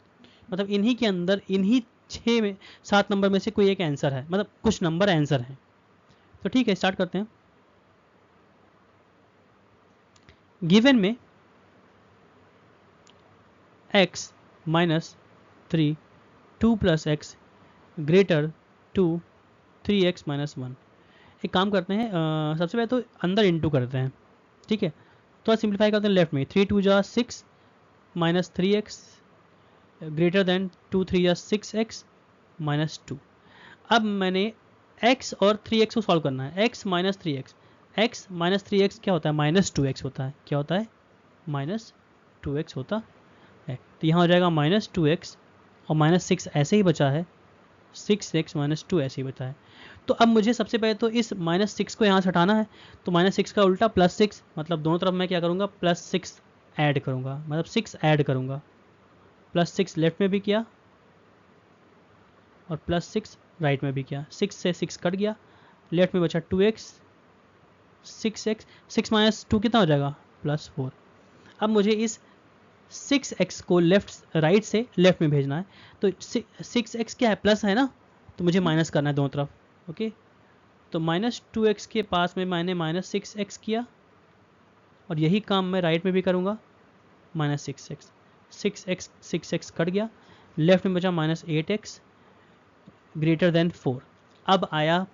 मतलब इन्हीं के अंदर, इन्हीं 6 में 7 नंबर में से कोई एक आंसर है, मतलब कुछ नंबर आंसर हैं। तो ठीक है, स्टार्ट करते हैं। गिवन में x -3 2 plus x greater 2 3x -1। एक काम करते हैं, सबसे पहले तो अंदर इंटू करते हैं, ठीक है। तो सिंप्लीफाई करते हैं लेफ्ट में, 3 2 जा 6 -3x ग्रेटर देन 2 3 जा 6x -2। अब मैंने x और 3x को सॉल्व करना है, x -3x, x -3x क्या होता है, -2x होता है, क्या होता है, -2x होता है। तो यहाँ हो जाएगा -2x और -6 ऐसे ही बचा है, 6x -2 ऐसे ही बचा है। तो अब मुझे सबसे पहले तो इस -6 को यहाँ से हटाना है, तो -6 का उल्टा +6, मतलब दोनों तरफ मैं क्या करूँगा, +6 ऐड करूँगा, मतलब 6 ऐड करूँगा। +6 लेफ्ट में भी किया और +6 राइट में भी किया, 6 से 6 कट गया, लेफ्ट में बचा 2x, 6x, 6 -2 कितना हो जाएगा, +4। अब मुझे इस 6x को राइट से लेफ्ट में भेजना है। तो 6x क्या है, प्लस है ना, तो मुझे माइनस करना है दोनों तरफ। ओके, तो -2x के पास में मैंने -6x किया, और यही काम मैं राइट में भी करूँगा, -6x, 6x कट गया, लेफ्ट में बचा -8x ग्रेटर देन 4। अब आया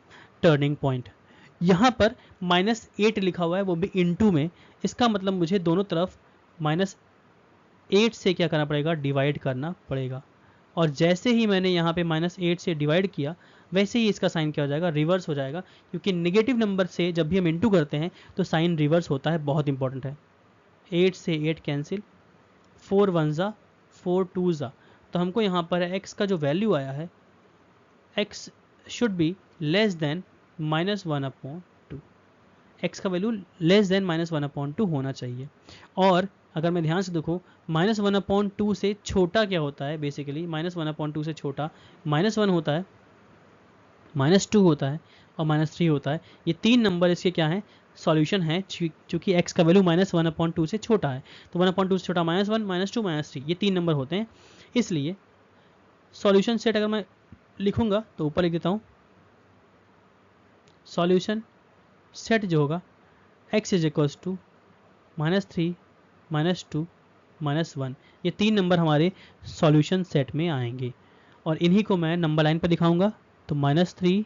टर्निंग पॉइंट, यहाँ पर -8 लिखा हुआ है, वो भी इनटू में। इसका मतलब मुझे दोनों तरफ -8 से क्या करना पड़ेगा, डिवाइड करना पड़ेगा। और जैसे ही मैंने यहाँ पे -8 से डिवाइड किया, वैसे ही इसका साइन क्या हो जाएगा, रिवर्स हो जाएगा, क्योंकि नेगेटिव नंबर से जब भी हम इनटू करते हैं तो साइन रिवर्स होता है, बहुत इंपॉर्टेंट है। 8 से 8 कैंसिल, 4 1 ज़ा, 4 2 ज़ा। तो हमको यहाँ पर x का जो वैल्यू आया है, x should be less then -1/2। x का वैल्यू लेस देन -1/2 होना चाहिए। और अगर मैं ध्यान से देखूँ, -1/2 से छोटा क्या होता है, बेसिकली -1/2 से छोटा -1 होता है, -2 होता है और -3 होता है। ये तीन नंबर इसके क्या हैं, सॉल्यूशन है, चूँकि x का वैल्यू -1/2 से छोटा है। तो 1/2 से छोटा -1, -2, -3, ये तीन नंबर होते हैं। इसलिए सॉल्यूशन सेट अगर मैं लिखूंगा तो ऊपर लिख देता हूँ, सॉल्यूशन सेट जो होगा x इज इक्वल्स टू -3, -2, -1, ये तीन नंबर हमारे सॉल्यूशन सेट में आएंगे। और इन्हीं को मैं नंबर लाइन पर दिखाऊंगा। तो -3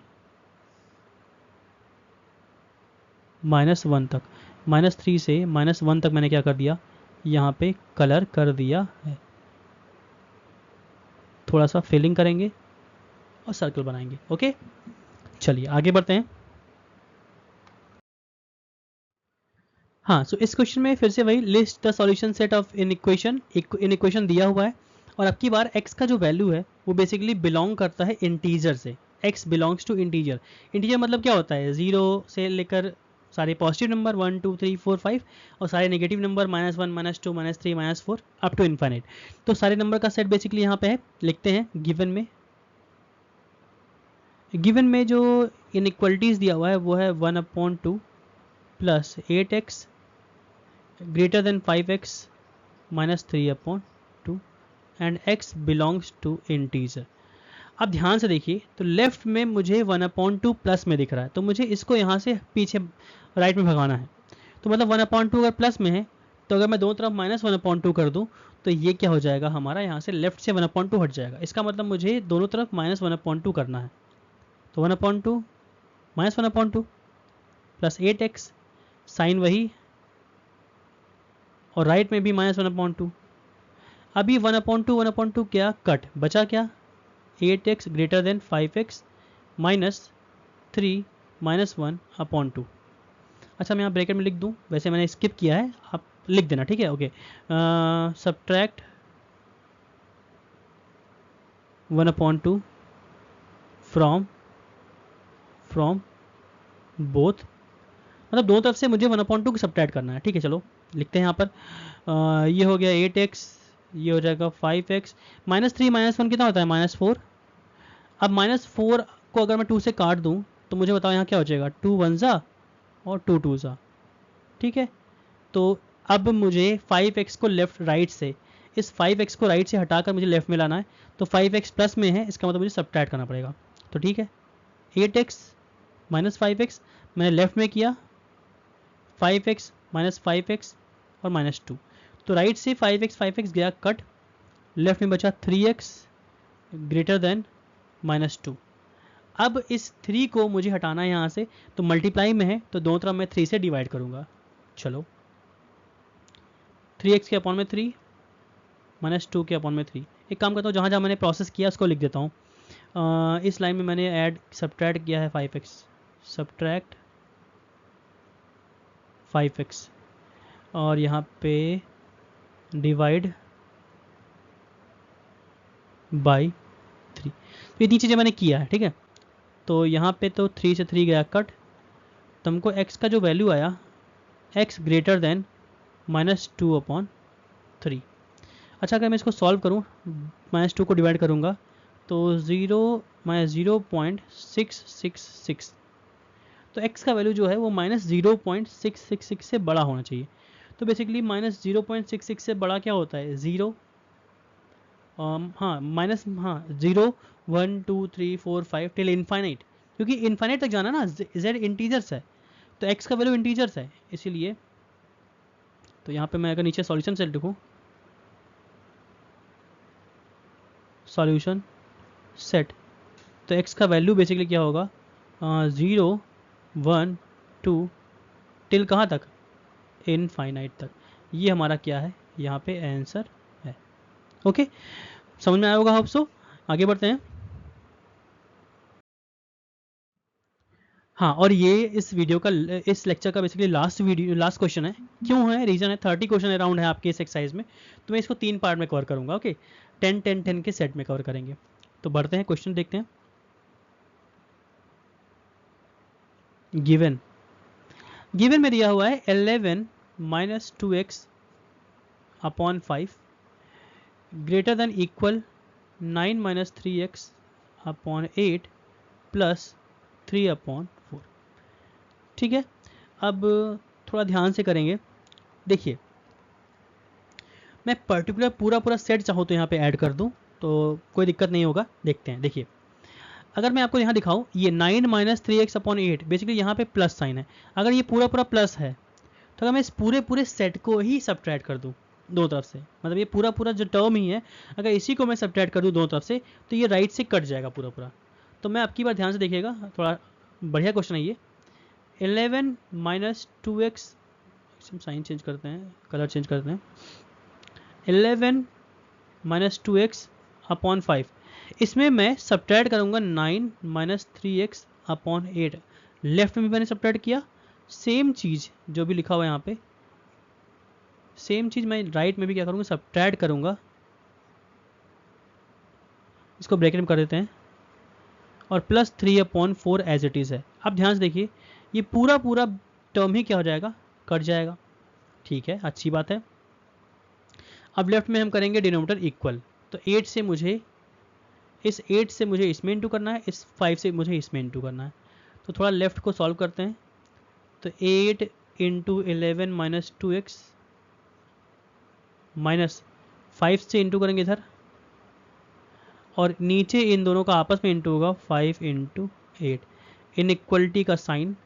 -1 तक, -3 से -1 तक मैंने क्या कर दिया, यहाँ पे कलर कर दिया है। थोड़ा सा फिलिंग करेंगे और सर्कल बनाएंगे। ओके, चलिए आगे बढ़ते हैं। हाँ, सो इस क्वेश्चन में फिर से वही, list the solution set of in equation दिया हुआ है। और अब की बार x का जो वैल्यू है वो बेसिकली बिलोंग करता है इंटीजर से। x belongs to integer. Integer मतलब क्या होता है, 0 से लेकर सारे पॉजिटिव नंबर 1 2 3 4 5 और सारे negative number -1 -2 -3 -4 up to infinite. तो सारे नंबर का सेट बेसिकली यहाँ पे है, लिखते हैं गिवन में जो इनइक्वालिटीज दिया हुआ है वो है 1/2 plus 8x greater than 5x minus 3/2 and x belongs to integer। अब ध्यान से देखिए, तो लेफ्ट में मुझे 1/2 प्लस में दिख रहा है, तो मुझे इसको यहाँ से पीछे राइट में भगाना है। तो मतलब 1/2 अगर प्लस में है, तो अगर मैं दोनों तरफ -1/2 कर दूँ तो ये क्या हो जाएगा, हमारा यहाँ से लेफ्ट से 1/2 हट जाएगा। इसका मतलब मुझे दोनों तरफ -1/2 करना है। तो 1/2 -1/2 प्लस 8x, साइन वही, और राइट में भी -1/2। अभी 1/2 क्या कट बचा, क्या 8x ग्रेटर देन 5x -3 -1/2। अच्छा, मैं यहाँ ब्रैकेट में लिख दूँ, वैसे मैंने स्किप किया है, आप लिख देना, ठीक है। ओके, सब्ट्रैक्ट 1/2 फ्रॉम बोथ, मतलब दोनों तरफ से मुझे 1/2 को सब्ट्रैक्ट करना है, ठीक है। चलो लिखते हैं यहाँ पर, ये हो गया 8x, ये हो जाएगा 5x, -3 -1 कितना होता है, -4। अब -4 को अगर मैं 2 से काट दूँ तो मुझे बताओ यहाँ क्या हो जाएगा, 2 1 ज़ा और 2 2 ज़ा, ठीक है। तो अब मुझे 5x को लेफ्ट राइट से, इस 5x को राइट से हटाकर मुझे लेफ्ट में लाना है। तो 5x प्लस में है, इसका मतलब मुझे सब्ट्रैक्ट करना पड़ेगा। तो ठीक है, 8x माइनस 5x मैंने लेफ्ट में किया, 5x माइनस 5x और -2। तो राइट से 5x गया कट, लेफ्ट में बचा 3x ग्रेटर देन -2। अब इस 3 को मुझे हटाना है यहाँ से, तो मल्टीप्लाई में है तो दोनों तरफ मैं 3 से डिवाइड करूँगा। चलो 3x के अपॉन में 3 -2 के अपॉन में 3। एक काम करता हूँ, जहाँ जहाँ मैंने प्रोसेस किया उसको लिख देता हूँ। इस लाइन में मैंने ऐड सब्ट्रैक्ट किया है 5x, सब्ट्रैक्ट 5x, और यहाँ पे डिवाइड बाई 3। तो ये तीन चीज़ें मैंने किया है, ठीक है। तो यहाँ पे तो 3 से 3 गया कट, तो हमको x का जो वैल्यू आया, x ग्रेटर देन -2/3। अच्छा, अगर मैं इसको सॉल्व करूँ, -2 को डिवाइड करूँगा तो 0-0.666, तो x का वैल्यू जो है वो -0.666 से बड़ा होना चाहिए। तो बेसिकली -0.66 से बड़ा क्या होता है, 0, हाँ माइनस, हाँ 0 1 2 3 4 5 टिल इन्फाइनाइट, क्योंकि इन्फाइनाइट तक जाना ना, z इंटीजर्स है तो x का वैल्यू इंटीजर्स है इसीलिए। तो यहाँ पे मैं अगर नीचे सॉल्यूशन सेट लिखूँ, सॉल्यूशन सेट, तो x का वैल्यू बेसिकली क्या होगा, 0 1 2 टिल कहाँ तक, इनफाइनाइट तक। ये हमारा क्या है, यहाँ पे आंसर है। ओके, समझ में आया होगा होप सो। आगे बढ़ते हैं। हाँ, और ये इस वीडियो का, इस लेक्चर का बेसिकली लास्ट क्वेश्चन है। क्यों है, रीजन है 30 क्वेश्चन अराउंड है आपके इस एक्सरसाइज में, तो मैं इसको 3 पार्ट में कवर करूंगा। ओके, 10 10 10 के सेट में कवर करेंगे। तो बढ़ते हैं, क्वेश्चन देखते हैं। गिवन में दिया हुआ है 11 minus 2x upon 5 greater than equal 9 minus 3x upon 8 plus 3 upon 4। ठीक है, अब थोड़ा ध्यान से करेंगे। देखिए, मैं पर्टिकुलर पूरा सेट चाहूँ तो यहाँ पे ऐड कर दूँ तो कोई दिक्कत नहीं होगा। देखते हैं, देखिए अगर मैं आपको यहाँ दिखाऊँ, ये 9 माइनस 3x अपॉन 8, बेसिकली यहाँ पे प्लस साइन है। अगर ये पूरा प्लस है तो अगर मैं इस पूरे सेट को ही सब्ट्रैक्ट कर दूँ दो तरफ से, मतलब ये पूरा जो टर्म ही है, अगर इसी को मैं सब्ट्रैक्ट कर दूँ दोनों तरफ से, तो ये राइट से कट जाएगा पूरा। तो मैं आपकी बात ध्यान से देखिएगा, थोड़ा बढ़िया क्वेश्चन है ये। 11 माइनस 2x, साइन चेंज करते हैं, कलर चेंज करते हैं। 11 माइनस 2x अपॉन 5, इसमें मैं सब्ट्रैक्ट करूँगा 9 माइनस 3x अपॉन 8। लेफ्ट में भी मैंने सब्ट्रैक्ट किया, सेम चीज़ जो भी लिखा हुआ है यहाँ पे, सेम चीज़ मैं राइट में भी क्या करूँगा, सब्ट्रैक्ट करूँगा। इसको ब्रैकेट में कर देते हैं, और plus 3 upon 4 as it is है। अब ध्यान से देखिए, ये पूरा टर्म ही क्या हो जाएगा, कट जाएगा। ठीक है, अच्छी बात है। अब लेफ्ट में हम करेंगे डिनोमिनेटर इक्वल, तो 8 से मुझे इस 8 से मुझे इसमें इंटू करना है, इस 5 से मुझे इसमें इंटू करना है। तो थोड़ा लेफ्ट को सॉल्व करते हैं, तो 8 इंटू 11 माइनस 2x माइनस 5 से इंटू करेंगे इधर, और नीचे इन दोनों का आपस में इंटू होगा 5 इंटू 8। इनइक्वलिटी का साइन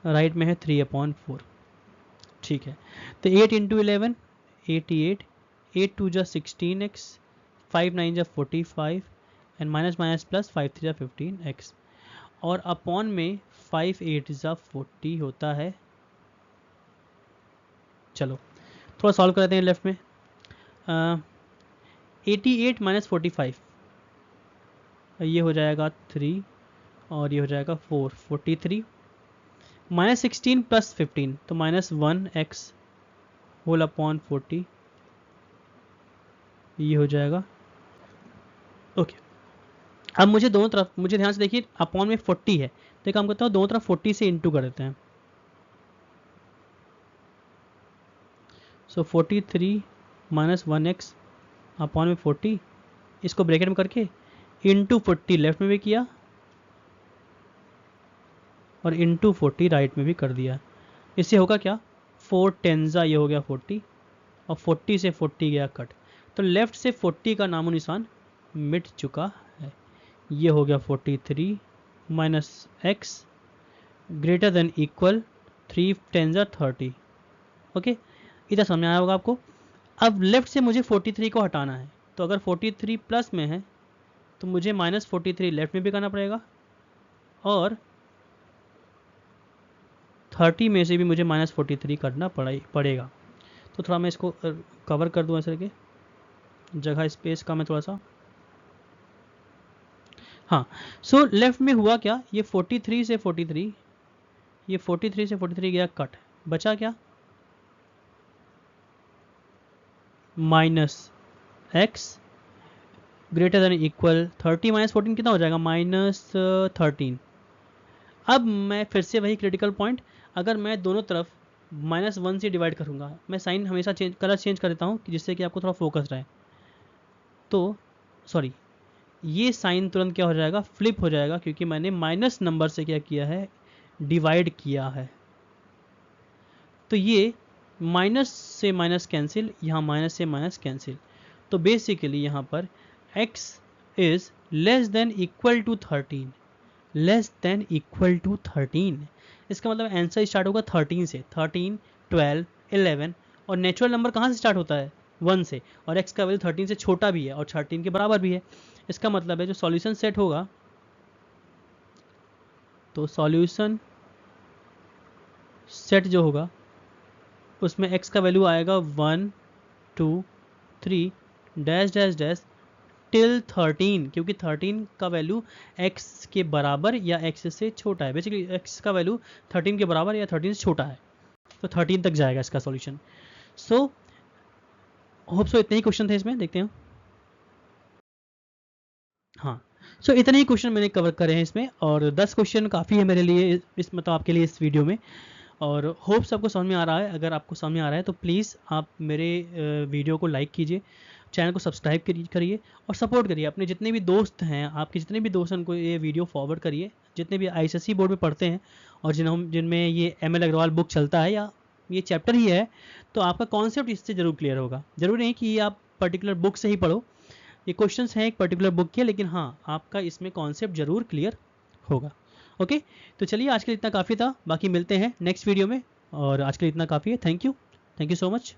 राइट में है 3 अपॉन 4। ठीक है, तो 8 इंटू 11 88, 8 2 जा 16x, 5 9 जा 45, एंड माइनस माइनस प्लस 5 3 जा 15x, और अपॉन में 5 8 जा 40 होता है। चलो थोड़ा सॉल्व करते हैं लेफ्ट में। 88 माइनस 45, ये हो जाएगा 3, और ये हो जाएगा 4, 43 माइनस 16 प्लस 15, तो माइनस 1x होल अपॉन 40, ये हो जाएगा। ओके, अब मुझे दोनों तरफ, मुझे ध्यान से देखिए, अपॉन में 40 है, तो एक काम करता हूँ, दोनों तरफ 40 से इंटू कर देते हैं। सो 43 माइनस 1x अपॉन में 40, इसको ब्रैकेट में करके इंटू 40 लेफ्ट में भी किया, और इंटू 40 राइट में भी कर दिया। इससे होगा क्या, 4 टेंजा, ये हो गया 40, और 40 से 40 गया कट, तो लेफ्ट से 40 का नामो निशान मिट चुका है। ये हो गया 43 minus x greater than equal 3 टेंजा 30। Okay, इधर समझ में आया होगा आपको। अब लेफ्ट से मुझे 43 को हटाना है, तो अगर 43 प्लस में है तो मुझे माइनस 43 लेफ्ट में भी करना पड़ेगा, और 30 में से भी मुझे माइनस 43 करना पड़ेगा। तो थोड़ा मैं इसको कवर कर दूँ ऐसे करके, जगह स्पेस का मैं थोड़ा सा, हाँ। सो लेफ्ट में हुआ क्या, ये 43 से 43, ये 43 से 43 गया कट, बचा क्या, minus x greater than equal 30 minus 14 कितना हो जाएगा, माइनस 13। अब मैं फिर से वही क्रिटिकल पॉइंट, अगर मैं दोनों तरफ -1 से डिवाइड करूँगा, मैं साइन हमेशा कलर चेंज कर देता हूँ जिससे कि आपको थोड़ा फोकस रहे, तो सॉरी, ये साइन तुरंत क्या हो जाएगा, फ्लिप हो जाएगा, क्योंकि मैंने माइनस नंबर से क्या किया है, डिवाइड किया है। तो ये माइनस से माइनस कैंसिल, यहाँ माइनस से माइनस कैंसिल, तो बेसिकली यहाँ पर x is less than equal to 13, less than equal to 13। इसका मतलब आंसर स्टार्ट होगा 13 से, 13, 12, 11, और नेचुरल नंबर कहाँ से स्टार्ट होता है? 1 से, और x का वैल्यू 13 से छोटा भी है और 13 के बराबर भी है। इसका मतलब है जो सॉल्यूशन सेट होगा, तो सॉल्यूशन सेट जो होगा उसमें x का वैल्यू आएगा 1, 2, 3 डैश डैश डैश टिल 13, क्योंकि 13 का वैल्यू x के बराबर या x से छोटा है। बेसिकली x का वैल्यू 13 के बराबर या 13 से छोटा है, तो 13 तक जाएगा इसका सॉल्यूशन। सो होप सो इतने ही क्वेश्चन थे इसमें, देखते हैं। हाँ, सो इतने ही क्वेश्चन मैंने कवर करे हैं इसमें, और 10 क्वेश्चन काफ़ी है मेरे लिए इस मतलब आपके लिए इस वीडियो में, और होप सबको समझ में आ रहा है। अगर आपको समझ में आ रहा है तो प्लीज़ आप मेरे वीडियो को लाइक कीजिए, चैनल को सब्सक्राइब करिए और सपोर्ट करिए। अपने जितने भी दोस्त हैं, आपके जितने भी दोस्त हैं, उनको ये वीडियो फॉरवर्ड करिए, जितने भी ICSE बोर्ड में पढ़ते हैं और जिनमें ये ML अग्रवाल बुक चलता है या ये चैप्टर ही है, तो आपका कॉन्सेप्ट इससे ज़रूर क्लियर होगा। ज़रूरी नहीं कि ये आप पर्टिकुलर बुक से ही पढ़ो, ये क्वेश्चंस हैं एक पर्टिकुलर बुक के, लेकिन हाँ आपका इसमें कॉन्सेप्ट ज़रूर क्लियर होगा। ओके, तो चलिए आज के लिए इतना काफ़ी था, बाकी मिलते हैं नेक्स्ट वीडियो में, और आज के लिए इतना काफ़ी है। Thank you so much.